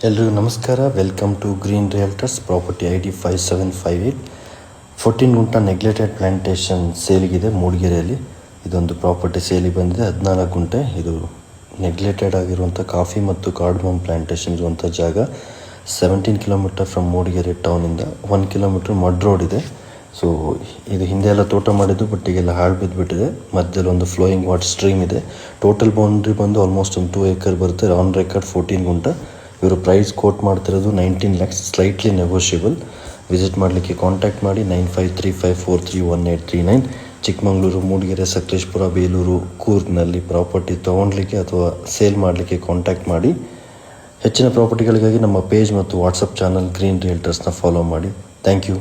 ಎಲ್ರಿಗೂ ನಮಸ್ಕಾರ. Welcome to Green Realtors. Property ID 5758. 14 gunta neglected plantation ಸೇಲಿಗಿದೆ ಮೂಡಿಗೆರೆಯಲ್ಲಿ. ಇದೊಂದು ಪ್ರಾಪರ್ಟಿ ಸೇಲಿಗೆ ಬಂದಿದೆ. 14 ಗುಂಟೆ. ಇದು ನೆಗ್ಲೆಕ್ಟೆಡ್ ಆಗಿರುವಂಥ ಕಾಫಿ ಮತ್ತು ಕಾರ್ಡಮಮ್ ಪ್ಲಾಂಟೇಶನ್ ಇರುವಂಥ ಜಾಗ. 17 ಕಿಲೋಮೀಟರ್ ಫ್ರಮ್ ಮೂಡಿಗೆರೆ ಟೌನಿಂದ. 1 ಕಿಲೋಮೀಟರ್ ಮಡ್ ರೋಡ್ ಇದೆ. ಸೊ ಇದು ಹಿಂದೆ ಎಲ್ಲ ತೋಟ ಮಾಡಿದ್ದು, ಬಟ್ ಈಗೆಲ್ಲ ಹಾಳು ಬಿದ್ದುಬಿಟ್ಟಿದೆ. ಮಧ್ಯದಲ್ಲಿ ಒಂದು ಫ್ಲೋಯಿಂಗ್ ವಾಟರ್ ಸ್ಟ್ರೀಮ್ ಇದೆ. ಟೋಟಲ್ ಬೌಂಡ್ರಿ ಬಂದು ಆಲ್ಮೋಸ್ಟ್ ಒಂದು 2 acre ಬರುತ್ತೆ. On record 14 ಗುಂಟ. ಇವರು ಪ್ರೈಸ್ ಕೋಟ್ ಮಾಡ್ತಿರೋದು 19 lakhs, ಸ್ಲೈಟ್ಲಿ ನೆಗೋಷಿಯಬಲ್. ವಿಸಿಟ್ ಮಾಡಲಿಕ್ಕೆ ಕಾಂಟ್ಯಾಕ್ಟ್ ಮಾಡಿ 9535431839. ಚಿಕ್ಕಮಗಳೂರು, ಮೂಡಿಗೆರೆ, ಸಕಲೇಶಪುರ, ಬೇಲೂರು, ಕೂರ್ಗ್ನಲ್ಲಿ ಪ್ರಾಪರ್ಟಿ ತೊಗೊಳ್ಲಿಕ್ಕೆ ಅಥವಾ ಸೇಲ್ ಮಾಡಲಿಕ್ಕೆ ಕಾಂಟ್ಯಾಕ್ಟ್ ಮಾಡಿ. ಹೆಚ್ಚಿನ ಪ್ರಾಪರ್ಟಿಗಳಿಗಾಗಿ ನಮ್ಮ ಪೇಜ್ ಮತ್ತು ವಾಟ್ಸಪ್ ಚಾನಲ್ ಗ್ರೀನ್ ರಿಯಲ್ಟರ್ಸ್ನ ಫಾಲೋ ಮಾಡಿ. Thank you.